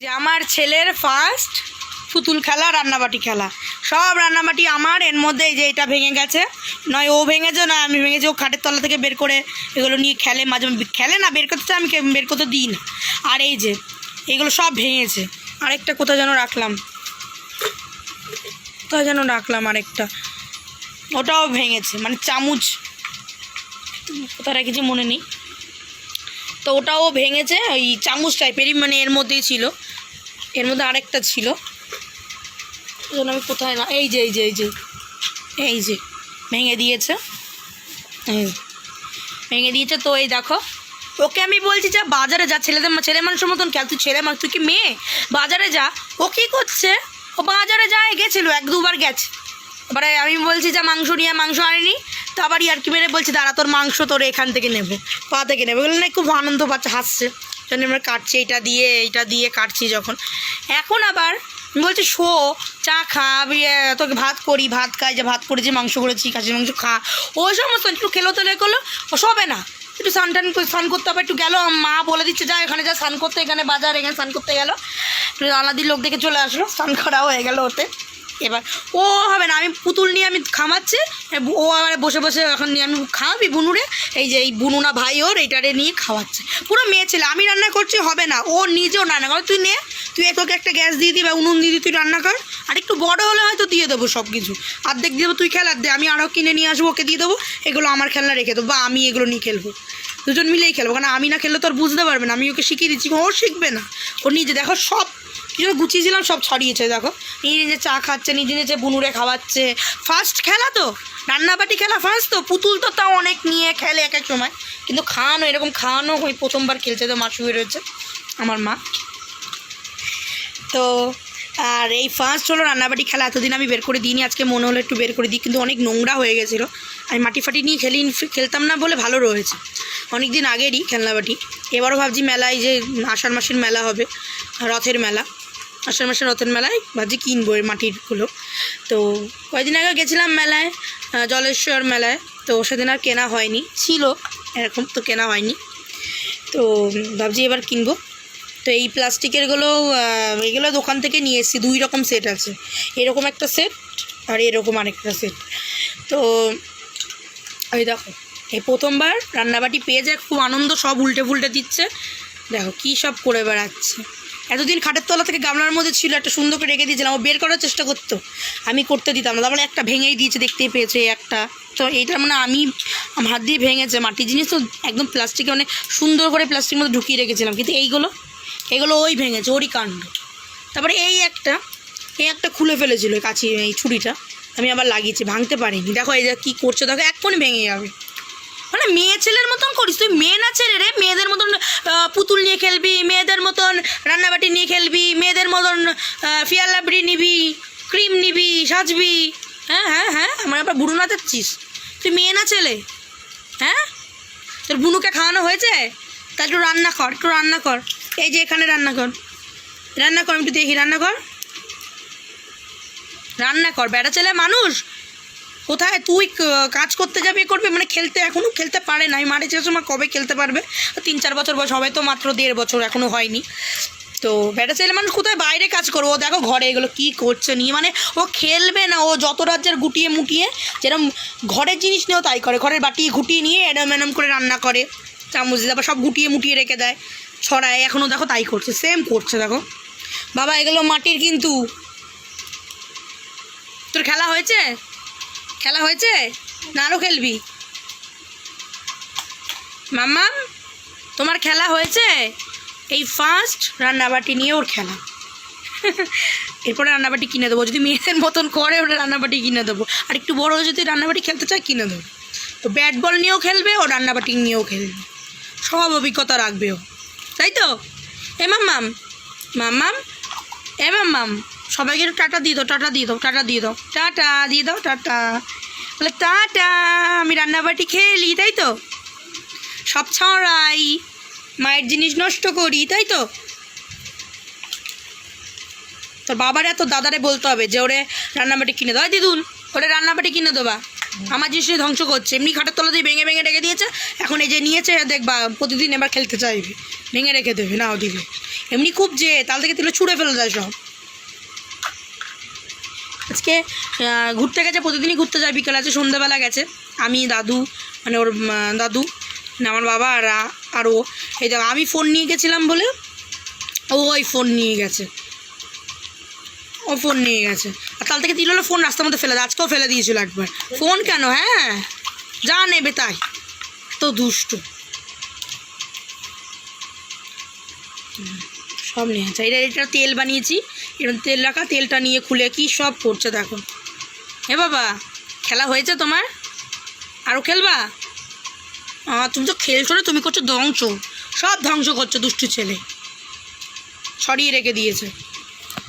যে আমার ছেলের ফার্স্ট পুতুল খেলা, রান্নাবাটি খেলা, সব রান্নাবাটি আমার। এর মধ্যে এই যে এটা ভেঙে গেছে, নয় ও ভেঙেছে নয় আমি ভেঙেছি। ও খাটের তলা থেকে বের করে এগুলো নিয়ে খেলে, মাঝে খেলে না, বের করতে চায়, আমি বের করতে দিই না। আর এই যে এগুলো সব ভেঙেছে। আরেকটা কোথায় যেন রাখলাম, আরেকটা, ওটাও ভেঙেছে, মানে চামচ কোথায় রেখেছি মনে নেই। তো ওটাও ভেঙেছে, ওই চামচ টাইপেরই, মানে এর মধ্যেই ছিল। এর মধ্যে আরেকটা ছিল, আমি কোথায় না, এই যে ভেঙে দিয়েছে, তো এই দেখো, ওকে আমি বলছি যা বাজারে যা, ছেলে মানুষের মতন খেল, তুই ছেলে মানুষ, তুই কি মেয়ে? বাজারে যা। ও কী করছে, ও বাজারে যায় গেছিলো, 1-2 বার গেছে। এবারে আমি বলছি যা মাংস নিয়ে, মাংস আনিনি। তো আবার ইয়ার্কি মেরে বলছি দাঁড়া, তোর মাংস তোর এখান থেকে নেবো, পা থেকে নেবো। এগুলো না খুব আনন্দ পাচ্ছে, হাসছে, যখন আমরা কাটছি এইটা দিয়ে কাটছি যখন। এখন আবার বলছে শো, চা খা, তোকে ভাত করি, ভাত খাই, যে ভাত করেছি, মাংস করেছি, খাসির মাংস খা। ওই সমস্ত একটু খেলো করলো, ও সবে না, একটু স্নান করতে হবে, একটু গেল, মা বলে দিচ্ছে যা এখানে যা স্নান করতে, এখানে বাজার, এখানে স্নান করতে গেলো, আলাদির লোক দেখে চলে আসলো, স্নান করা হয়ে গেল ওতে। এবার ও হবে না, আমি পুতুল নিয়ে আমি খামাচ্ছি, ও আবার বসে বসে এখন নিয়ে আমি খাওয়াবি বুনুরে, এই যে এই বুনু না ভাই ওর, এইটারে নিয়ে খাওয়াচ্ছে। পুরো মেয়ে ছেলে, আমি রান্না করছি হবে না, ও নিজেও রান্না করে, তুই তোকে একটা গ্যাস দিয়ে দিই বা উনুন দিয়ে দিই, তুই রান্না কর। আর একটু বড়ো হলে হয়তো দিয়ে দেবো সব কিছু, অর্ধেক দিয়ে দেবো, তুই খেল, আর দে আমি আরও কিনে নিয়ে আসবো, ওকে দিয়ে দেবো, এগুলো আমার খেলনা রেখে দেবো, বা আমি এগুলো নিয়ে খেলবো, দুজন মিলেই খেলবো। কারণ আমি না খেললে তো আর বুঝতে পারবে না, আমি ওকে শিখিয়ে দিচ্ছি, ও শিখবে না, ও নিজে দেখো সব কিছু গুছিয়েছিলাম, সব ছড়িয়েছে, দেখো নিজে চা খাচ্ছে, নিজে বুনুরে খাওয়াচ্ছে। ফার্স্ট খেলা তো, রান্নাবাটি খেলা ফার্স্ট তো, পুতুল তো তাও অনেক নিয়ে খেলে এক এক সময়, কিন্তু খাওয়ানো, এরকম খাওয়ানো ওই প্রথমবার খেলছে। তো মা শুয়ে রয়েছে, আমার মা। তো আর এই ফার্স্ট হলো রান্নাবাটি খেলা, এতদিন আমি বের করে দিইনি, আজকে মনে হলো একটু বের করে দিই, কিন্তু অনেক নোংরা হয়ে গেছিলো, আমি মাটি ফাটি নিয়ে খেলতাম না বলে ভালো রয়েছে, অনেক দিন আগেরই খেলনাবাটি। এবারও ভাবছি মেলায়, যে আষাঢ় মাসের মেলা হবে, রথের মেলা, আষাঢ় মাসের রথের মেলায় ভাবছি কিনবো এর মাটিরগুলো। তো কয়েকদিন আগে গেছিলাম মেলায়, জলেশ্বর মেলায়, তো সেদিন আর কেনা হয়নি, ছিল এরকম, তো কেনা হয়নি। তো ভাবছি এবার কিনবো। তো এই প্লাস্টিকেরগুলো, এগুলো দোকান থেকে নিয়ে এসেছি, 2 রকম সেট আছে, এরকম একটা সেট আর এরকম আরেকটা সেট। তো ওই দেখো, এই প্রথমবার রান্নাবাটি পেয়ে যায়, খুব আনন্দ, সব উল্টে ফুলটে দিচ্ছে, দেখো কী সব করে বেড়াচ্ছে। এতদিন খাটের তলা থেকে গামলার মধ্যে ছিল, একটা সুন্দর করে রেখে দিয়েছিলাম, ও বের করার চেষ্টা করতো, আমি করতে দিতাম না, তারপরে একটা ভেঙেই দিয়েছে, দেখতেই পেয়েছে একটা। তো এইটা মানে আমি হাত দিয়ে ভেঙেছে, মাটির জিনিস তো একদম প্লাস্টিকে, মানে সুন্দর করে প্লাস্টিকের মধ্যে ঢুকিয়ে রেখেছিলাম, কিন্তু এইগুলো ওই ভেঙেছে, ওরই কাণ্ড। তারপরে এই একটা খুলে ফেলেছিল কাছি, এই ছুরিটা আমি আবার লাগিয়েছি, ভাঙতে পারিনি। দেখো এই যে কী করছে, দেখো এক্ষুনি ভেঙে যাবে। মানে মেয়ে ছেলের মতন করিস তুই, মেয়ে না ছেলে রে, মেয়েদের মতন পুতুল নিয়ে খেলবি, মেয়েদের মতন রান্নাবাটি নিয়ে খেলবি, মেয়েদের মতন ফিয়ার লাবড়ি নিবি, ক্রিম নিবি, সাজবি। হ্যাঁ আমার আবার বুড়ো নাচাচ্ছিস, তুই মেয়ে না ছেলে? হ্যাঁ, তোর বুনুকে খাওয়ানো হয়েছে? তা একটু রান্না কর, এই যে এখানে রান্না কর, আমি একটু দেখি, রান্না কর, বেটা ছেলে মানুষ, কোথায় তুই কাজ করতে যাবে, করবে, মানে খেলতে এখনও খেলতে পারে না। আমি মারে চেয়েছি মা কবে খেলতে পারবে, 3-4 বছর বয়স, হবে তো মাত্র 1.5 বছর, এখনও হয়নি। তো বেটা ছেলে মানুষ কোথায় বাইরে কাজ করবো, ও দেখো ঘরে এগুলো কী করছে নিয়ে, মানে ও খেলবে না, ও যত রাজ্যের গুটিয়ে মুটিয়ে, যেরকম ঘরের জিনিস নিয়েও তাই করে, ঘরের বাটি ঘুটিয়ে নিয়ে এরম করে রান্না করে, চামচ দিয়ে আবার সব গুটিয়ে মুটিয়ে রেখে দেয়, ছড়ায়, এখনও দেখো তাই করছে, সেম করছে। দেখো বাবা, এগুলো মাটির, কিন্তু তোর খেলা হয়েছে না আরও খেলবি? মাম্মাম, তোমার খেলা হয়েছে? এই ফার্স্ট রান্নাবাটি নিয়ে ওর খেলা। এরপরে রান্নাবাটি কিনে দেবো, যদি মেয়েদের মতন করে ওটা রান্নাবাটি কিনে দেবো, আর একটু বড়ো যদি রান্নাবাটি খেলতে চায় কিনে দেবো। তো ব্যাট বল নিয়েও খেলবে, ও রান্নাবাটি নিয়েও খেলবে, সব অভিজ্ঞতা রাখবে ও, তাই তো? এ মাম্মাম, সবাইকে একটু টাটা দিয়ে দাও, টাটা দিয়ে দাও, বলে টাটা, আমি রান্নাবাটি খেলি, তাই তো? সব ছড়াই, মায়ের জিনিস নষ্ট করি, তাই তো? তোর বাবার এত দাদারে বলতে হবে যে ওরে রান্নাবাটি কিনে দাও, দিদুন ওরে রান্নাবাটি কিনে দেবা, আমার জিনিস ধ্বংস করছে, এমনি খাটের তলা দিয়ে ভেঙে রেখে দিয়েছে, এখন এই যে নিয়েছে দেখবা প্রতিদিন এবার খেলতে চাইবে, ভেঙে রেখে দেবে, নাও দিবে। এমনি খুব যে তাল থেকে তিলে ছুঁড়ে ফেলে দেয় সব। আজকে ঘুরতে গেছে, প্রতিদিনই ঘুরতে যায় বিকেলে, আছে সন্ধ্যাবেলা গেছে। আমি দাদু মানে ওর দাদু মানে আমার বাবা আর ও, এই দেখো আমি ফোন নিয়ে গেছিলাম বলে ও ওই ফোন নিয়ে গেছে, ও ফোন নিয়ে গেছে। আর তাল থেকে তিল হলে ফোন রাস্তার মধ্যে ফেলে দেয়, আজকেও ফেলে দিয়েছিল একবার। ফোন কেন, হ্যাঁ যা নেবে তাই, তো দুষ্টু সব নিয়েছে। এটা তেল বানিয়েছি, এরকম তেল রাখা, তেলটা নিয়ে খুলে কি সব করছে দেখো। হে বাবা খেলা হয়েছে তোমার, আরও খেলবা? তুমি তো খেলছো না, তুমি করছো ধ্বংস, সব ধ্বংস করছো দুষ্টু ছেলে, সরিয়ে রেখে দিয়েছে।